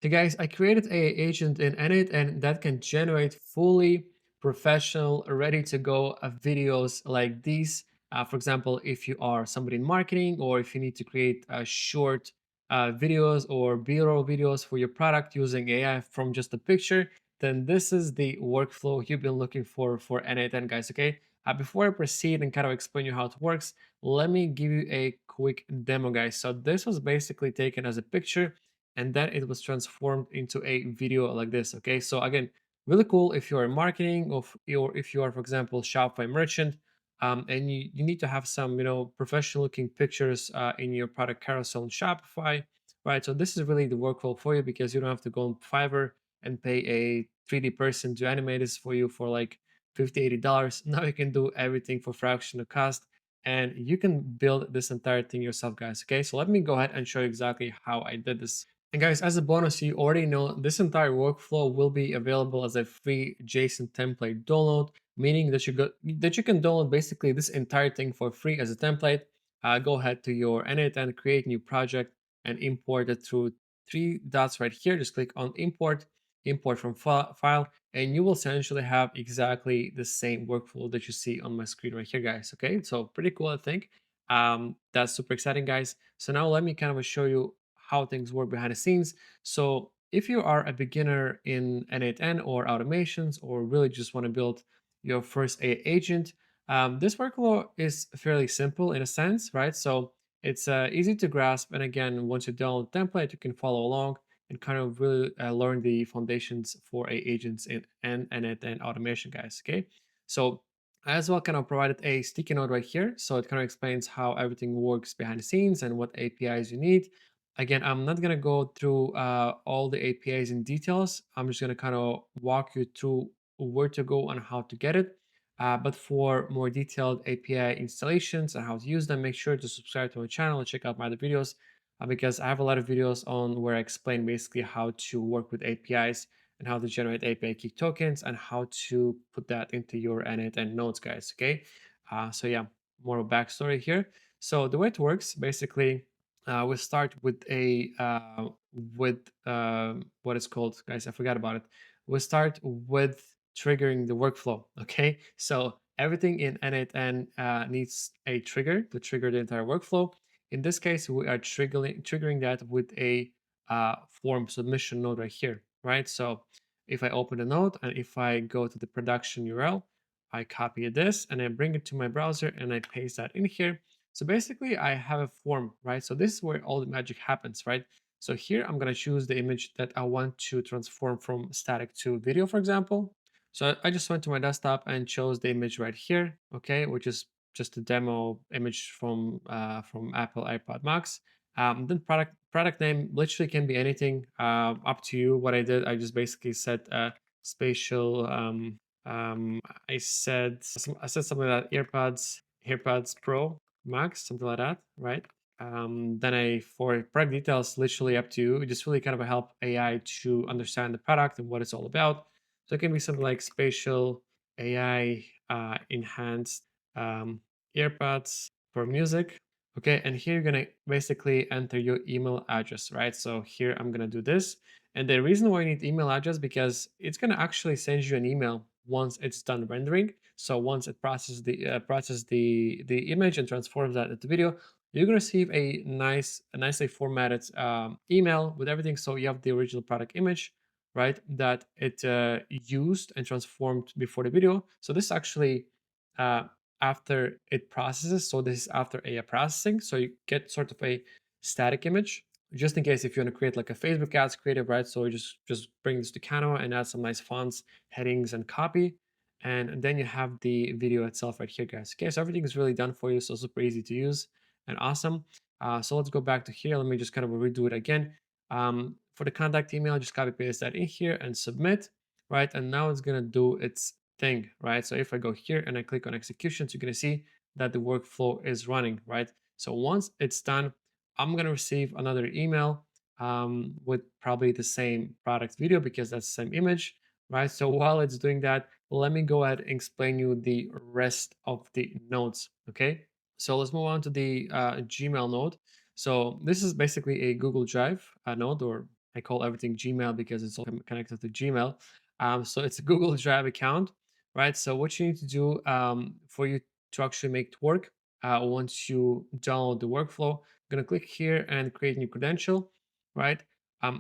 Hey guys, I created a agent in n8n and that can generate fully professional, ready to go videos like these. For example, if you are somebody in marketing or if you need to create short videos or B-roll videos for your product using AI from just a picture, then this is the workflow you've been looking for n8n, guys. Okay. Before I proceed and kind of explain you how it works, let me give you a quick demo, guys. So this was basically taken as a picture and then it was transformed into a video like this. Okay, so again, really cool if you're in marketing or if you are, for example, Shopify merchant, and you need to have some professional looking pictures in your product carousel in Shopify, right? So this is really the workflow for you because you don't have to go on Fiverr and pay a 3D person to animate this for you for like 50 $80. Now you can do everything for fraction of cost and you can build this entire thing yourself, guys. Okay, so let me go ahead and show you exactly how I did this. And guys, as a bonus, you already know this entire workflow will be available as a free JSON template download, meaning that you can download basically this entire thing for free as a template. Go ahead to your n8n, create new project, and import it through three dots right here. Just click on import, import from file, and you will essentially have exactly the same workflow that you see on my screen right here, guys. Okay, so pretty cool, I think. That's super exciting, guys. So now let me kind of show you how things work behind the scenes. So if you are a beginner in n8n or automations, or really just want to build your first AI agent, this workflow is fairly simple in a sense, right? So it's easy to grasp. And again, once you download the template, you can follow along and kind of really learn the foundations for AI agents in n8n automation, guys. Okay. So I as well kind of provided a sticky note right here. So it kind of explains how everything works behind the scenes and what APIs you need. Again, I'm not going to go through all the APIs in details. I'm just going to kind of walk you through where to go and how to get it. But for more detailed API installations and how to use them, make sure to subscribe to my channel and check out my other videos because I have a lot of videos on where I explain basically how to work with APIs and how to generate API key tokens and how to put that into your n8n nodes, guys. Okay. So yeah, more of a backstory here. So the way it works, basically, we'll start with a what is called, guys. I forgot about it. We'll start with triggering the workflow. Okay, so everything in n8n needs a trigger to trigger the entire workflow. In this case, we are triggering that with a form submission node right here, right? So if I open the node and if I go to the production URL, I copy this and I bring it to my browser and I paste that in here. So basically I have a form, right? So this is where all the magic happens, right? So here I'm going to choose the image that I want to transform from static to video, for example. So I just went to my desktop and chose the image right here, okay, which is just a demo image from Apple iPod Max. Then product name literally can be anything, up to you. What I did, I just basically set a spatial. I said something like that, AirPods Pro Max, something like that, right? Then for product details, literally up to you. It just really kind of help AI to understand the product and what it's all about. So it can be something like spatial AI enhanced earbuds for music. Okay, and here you're gonna basically enter your email address, right? So here I'm gonna do this. And the reason why you need email address because it's gonna actually send you an email once it's done rendering. So once it processes the image and transforms that into video, you're gonna receive a nicely formatted email with everything. So you have the original product image, right? That it used and transformed before the video. So this actually uh, after it processes. So this is after AI processing. So you get sort of a static image, just in case if you want to create like a Facebook ads creative, right? So you just bring this to Canva and add some nice fonts, headings, and copy. And then you have the video itself right here, guys. Okay, so everything is really done for you. So super easy to use and awesome. So let's go back to here. Let me just kind of redo it again. For the contact email, just copy paste that in here and submit, right? And now it's gonna do its thing, right? So if I go here and I click on executions, you're gonna see that the workflow is running, right? So once it's done, I'm gonna receive another email with probably the same product video because that's the same image, right? So while it's doing that, let me go ahead and explain you the rest of the nodes, okay? So let's move on to the Gmail node. So this is basically a Google Drive node or I call everything Gmail because it's all connected to Gmail. So it's a Google Drive account, right? So what you need to do for you to actually make it work, once you download the workflow, I'm gonna click here and create new credential, right?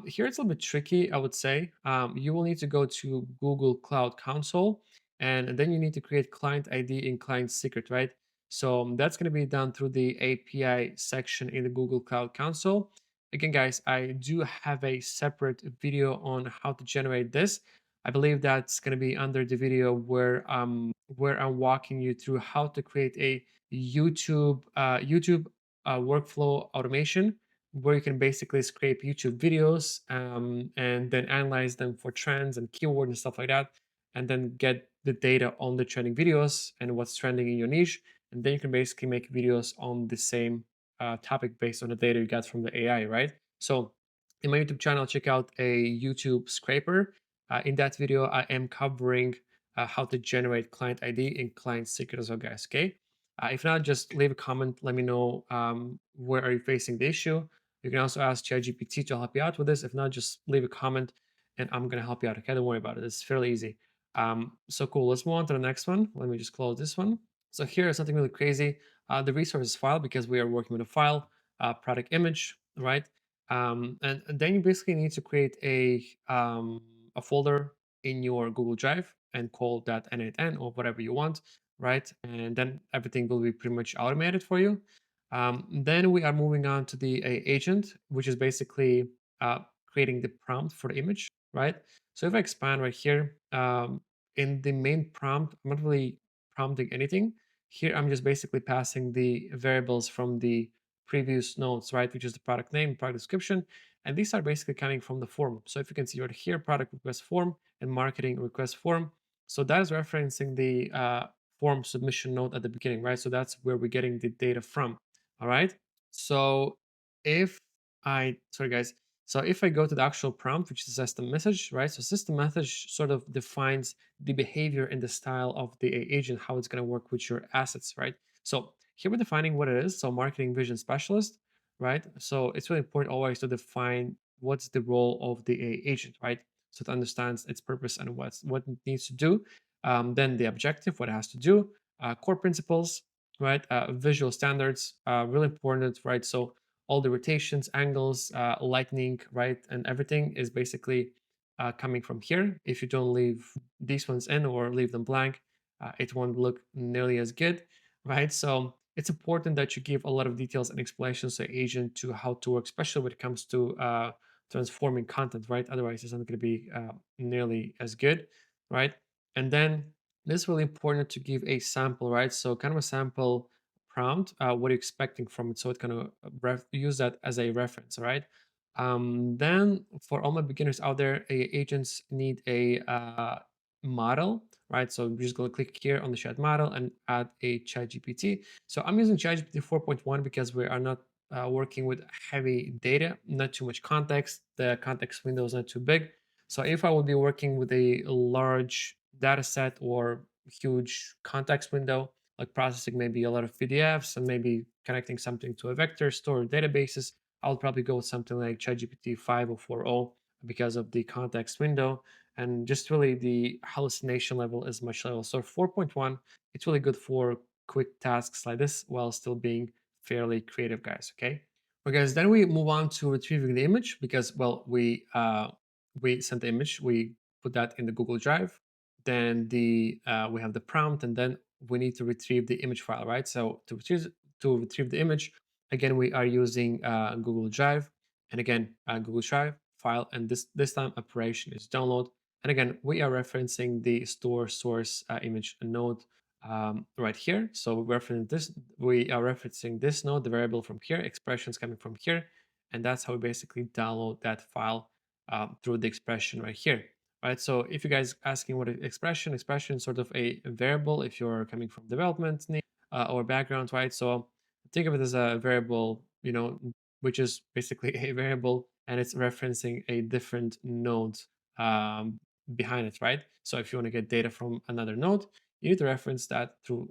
Here it's a little bit tricky, I would say. You will need to go to Google Cloud Console, and then you need to create client ID and client secret, right? So that's going to be done through the API section in the Google Cloud Console. Again, guys, I do have a separate video on how to generate this. I believe that's going to be under the video where I'm walking you through how to create a YouTube workflow automation where you can basically scrape YouTube videos and then analyze them for trends and keywords and stuff like that, and then get the data on the trending videos and what's trending in your niche, and then you can basically make videos on the same topic based on the data you got from the AI, right? So in my YouTube channel, check out a YouTube scraper. In that video, I am covering how to generate client ID and client secret as well, guys. Okay. If not, just leave a comment. Let me know where are you facing the issue. You can also ask ChatGPT to help you out with this. If not, just leave a comment and I'm gonna help you out. Okay, don't worry about it. It's fairly easy. So cool. Let's move on to the next one. Let me just close this one. So here is something really crazy. The resources file, because we are working with a file, product image, right? And then you basically need to create a folder in your Google Drive and call that n8n or whatever you want, right? And then everything will be pretty much automated for you. Then we are moving on to the agent, which is basically creating the prompt for the image, right? So if I expand right here, in the main prompt, I'm not really prompting anything. Here, I'm just basically passing the variables from the previous nodes, right? Which is the product name, product description. And these are basically coming from the form. So if you can see right here, product request form and marketing request form. So that is referencing the form submission node at the beginning, right? So that's where we're getting the data from. All right. So if sorry guys, so if I go to the actual prompt, which is system message, right? So system message sort of defines the behavior and the style of the agent, how it's going to work with your assets, right? So here we're defining what it is. So marketing vision specialist, right? So it's really important always to define what's the role of the agent, right? So it understands its purpose and what it needs to do. Then the objective, what it has to do, core principles, right? Visual standards, really important, right? So all the rotations, angles, lightning, right? And everything is basically coming from here. If you don't leave these ones in or leave them blank, it won't look nearly as good, right? So it's important that you give a lot of details and explanations to agent to how to work, especially when it comes to transforming content, right? Otherwise, it's not going to be nearly as good, right? And then it's really important to give a sample, right? So kind of a sample prompt, what are you expecting from it? So it kind of use that as a reference, right? Then for all my beginners out there, agents need a model, right? So I'm just going to click here on the chat model and add a chat GPT. So I'm using chat GPT 4.1 because we are not working with heavy data, not too much context. The context window is not too big. So if I would be working with a large data set or huge context window, like processing maybe a lot of PDFs and maybe connecting something to a vector store databases, I'll probably go with something like ChatGPT 5 or 4.0 because of the context window and just really the hallucination level is much lower. So 4.1, it's really good for quick tasks like this while still being fairly creative, guys. Okay. Okay, guys. Then we move on to retrieving the image because well, we sent the image, we put that in the Google Drive. Then we have the prompt, and then we need to retrieve the image file, right? So to retrieve the image, again we are using Google Drive, and again Google Drive file, and this time operation is download. And again, we are referencing the store source image node right here. So we are referencing this node, the variable from here, expressions coming from here, and that's how we basically download that file through the expression right here. Right. So if you guys asking what is expression is sort of a variable if you're coming from development or background, right? So think of it as a variable, which is basically a variable and it's referencing a different node um, behind it, right? So if you want to get data from another node, you need to reference that through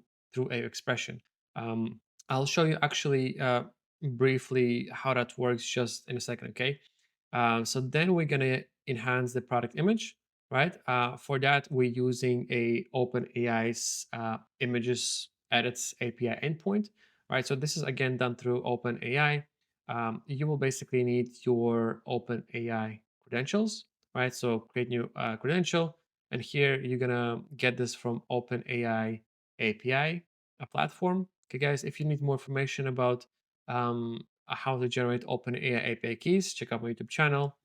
a expression. I'll show you actually briefly how that works just in a second, okay? So then we're gonna enhance the product image, right? For that, we're using a OpenAI's images edits API endpoint, right? So this is again done through OpenAI. You will basically need your OpenAI credentials, right? So create new credential, and here you're gonna get this from OpenAI API, a platform. Okay, guys, if you need more information about how to generate OpenAI API keys, check out my YouTube channel.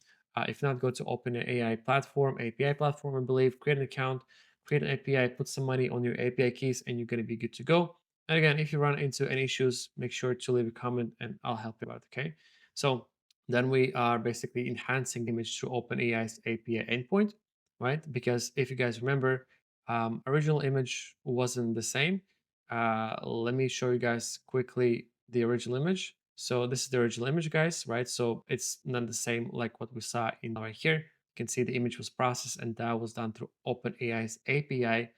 If not, go to OpenAI platform, API platform, I believe, create an account, create an API, put some money on your API keys, and you're going to be good to go. And again, if you run into any issues, make sure to leave a comment and I'll help you out. Okay. So then we are basically enhancing the image through OpenAI's API endpoint, right? Because if you guys remember, original image wasn't the same. Let me show you guys quickly the original image. So this is the original image, guys, right? So it's not the same like what we saw in right here. You can see the image was processed and that was done through OpenAI's API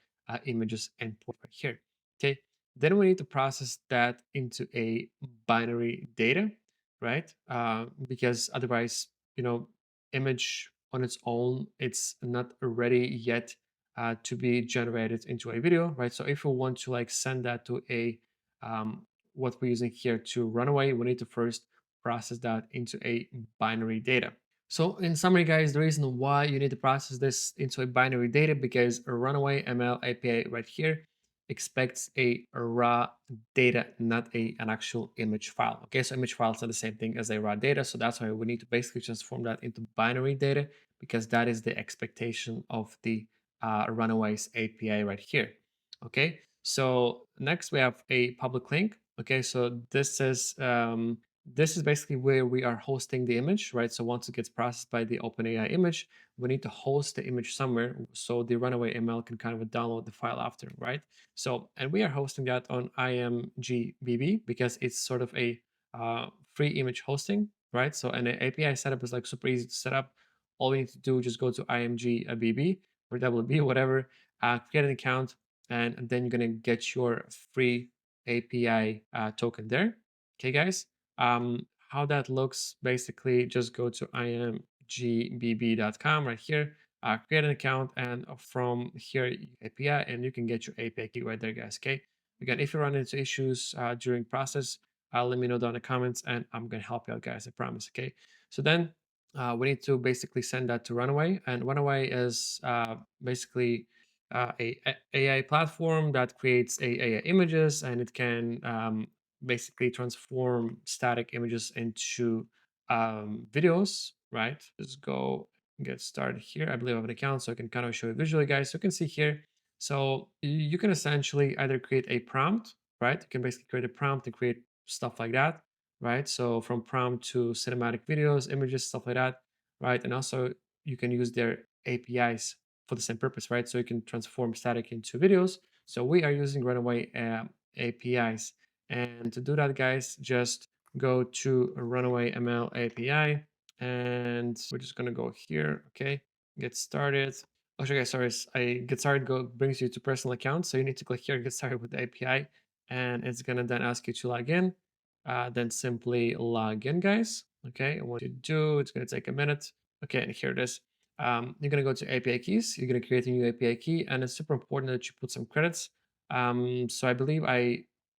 images endpoint right here. Okay. Then we need to process that into a binary data, right? Because otherwise, image on its own, it's not ready yet to be generated into a video, right? So if we want to like send that to a what we're using here to Runway, we need to first process that into a binary data. So in summary, guys, the reason why you need to process this into a binary data because a RunwayML API right here expects a raw data, not an actual image file. Okay, so image files are the same thing as a raw data. So that's why we need to basically transform that into binary data because that is the expectation of the Runway's API right here. Okay, so next we have a public link. Okay, so this is basically where we are hosting the image, right? So once it gets processed by the OpenAI image, we need to host the image somewhere so the Runway ML can kind of download the file after, right? So, and we are hosting that on IMGBB because it's sort of a free image hosting, right? So, and the API setup is like super easy to set up. All we need to do is just go to IMGBB or WB, whatever, create an account, and then you're gonna get your free API token there. Okay, guys. How that looks, basically, just go to imgbb.com right here, create an account, and from here, API, and you can get your API key right there, guys. Okay. Again, if you run into issues during process, let me know down in the comments, and I'm gonna help you out, guys. I promise. Okay. So then we need to basically send that to Runway, and Runway is basically a AI platform that creates AI images, and it can basically transform static images into videos, right? Just go get started here. I believe I have an account, so I can kind of show you visually, guys. So you can see here. So you can essentially either create a prompt, right? You can basically create a prompt and create stuff like that, right? So from prompt to cinematic videos, images, stuff like that, right? And also you can use their APIs for the same purpose, right? So you can transform static into videos. So we are using Runway APIs. And to do that, guys, just go to RunwayML API and we're just gonna go here, okay? Get started. Actually, guys, sorry, I get started brings you to personal account. So you need to click here, get started with the API, and it's gonna then ask you to log in. Then simply log in, guys. Okay, and what you do, it's gonna take a minute. Okay, and here it is. You're gonna go to API keys. You're gonna create a new API key, and it's super important that you put some credits. So I believe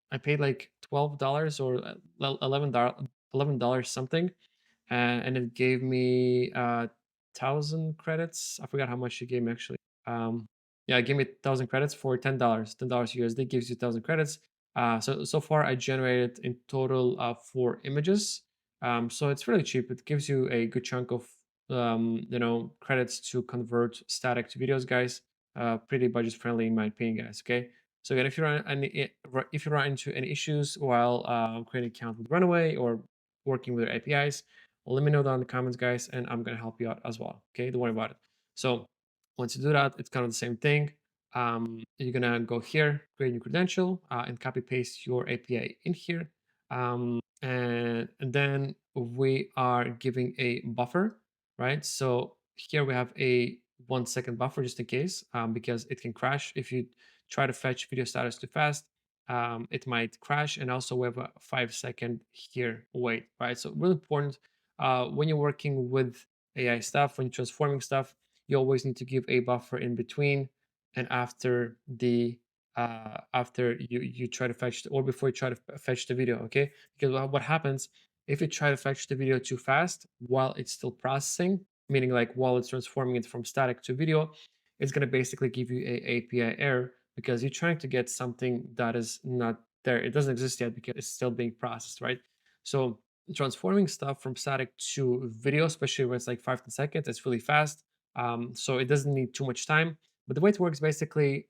I paid like $12 or $11 something, and it gave me 1,000 credits. I forgot how much it gave me actually. Yeah, it gave me 1,000 credits for $10. $10 USD gives you 1,000 credits. So far I generated in total 4 images. So it's really cheap. It gives you a good chunk of credits to convert static to videos, guys. Pretty budget friendly in my opinion, guys. Okay. So again, if you run into any issues while creating an account with Runway or working with their APIs, let me know down in the comments, guys, and I'm gonna help you out as well. Okay, don't worry about it. So once you do that, it's kind of the same thing. You're gonna go here, create a new credential, and copy paste your API in here. And then we are giving a buffer, right? So here we have a 1 second buffer just in case, because it can crash if you try to fetch video status too fast. It might crash, and also we have a 5 second here wait, right? So really important when you're working with AI stuff, when you're transforming stuff, you always need to give a buffer in between and after the after you try to fetch or before you try to fetch the video. Okay, because what happens if you try to fetch the video too fast while it's still processing, meaning like while it's transforming it from static to video, it's going to basically give you a API error because you're trying to get something that is not there. It doesn't exist yet because it's still being processed, right? So transforming stuff from static to video, especially when it's like 5 to 10 seconds, it's really fast. So it doesn't need too much time. But the way it works basically,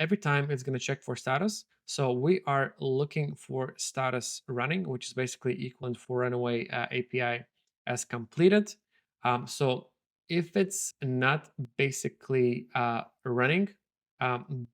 every time it's going to check for status. So we are looking for status running, which is basically equivalent for Runway API as completed. So if it's not basically running,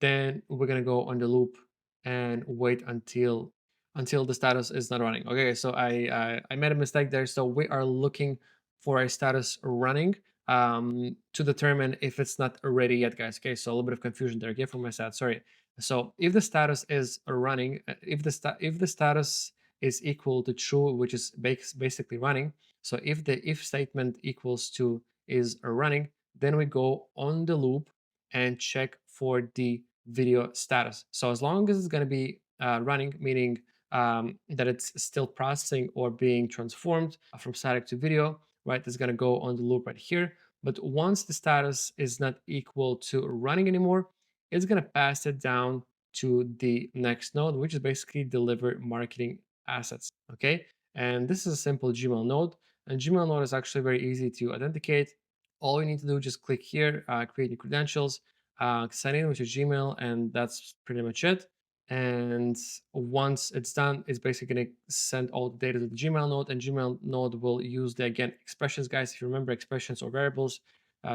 then we're gonna go on the loop and wait until the status is not running. Okay, so I made a mistake there. So we are looking for a status running to determine if it's not ready yet, guys. Okay, so a little bit of confusion there. Again from my side, sorry. So if the status is running, if the status is equal to true, which is basically running. So if the if statement equals to is running, then we go on the loop and check for the video status. So as long as it's going to be running, meaning that it's still processing or being transformed from static to video, right? It's going to go on the loop right here. But once the status is not equal to running anymore, it's going to pass it down to the next node, which is basically deliver marketing assets. Okay. And this is a simple Gmail node. And Gmail node is actually very easy to authenticate. All you need to do is just click here, create new credentials, sign in with your Gmail, and that's pretty much it. And once it's done, it's basically going to send all the data to the Gmail node, and Gmail node will use the again expressions, guys. If you remember expressions or variables,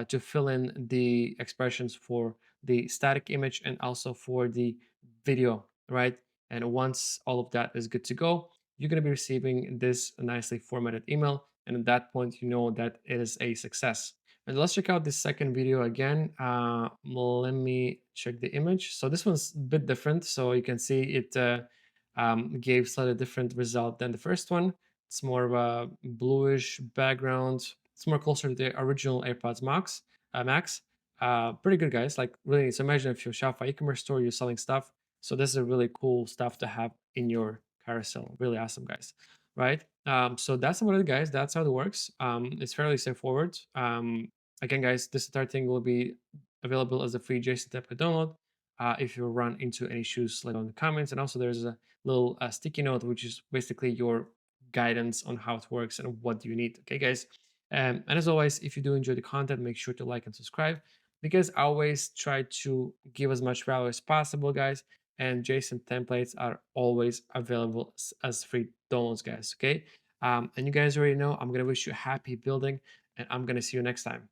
to fill in the expressions for the static image and also for the video, right? And once all of that is good to go, you're going to be receiving this nicely formatted email. And at that point, you know that it is a success. And let's check out this second video again. Let me check the image. So this one's a bit different. So you can see it gave slightly different result than the first one. It's more of a bluish background. It's more closer to the original AirPods Max. Max. Pretty good, guys. Like really, so imagine if you're a Shopify e-commerce store, you're selling stuff. So this is a really cool stuff to have in your carousel. Really awesome, guys. Right? So that's about it, guys. That's how it works. It's fairly straightforward. Again, guys, this entire thing will be available as a free JSON template download. If you run into any issues, let on the comments. And also, there's a little sticky note, which is basically your guidance on how it works and what you need. Okay, guys. And as always, if you do enjoy the content, make sure to like and subscribe because I always try to give as much value as possible, guys. And JSON templates are always available as free downloads, guys. Okay. And you guys already know I'm gonna wish you happy building, and I'm gonna see you next time.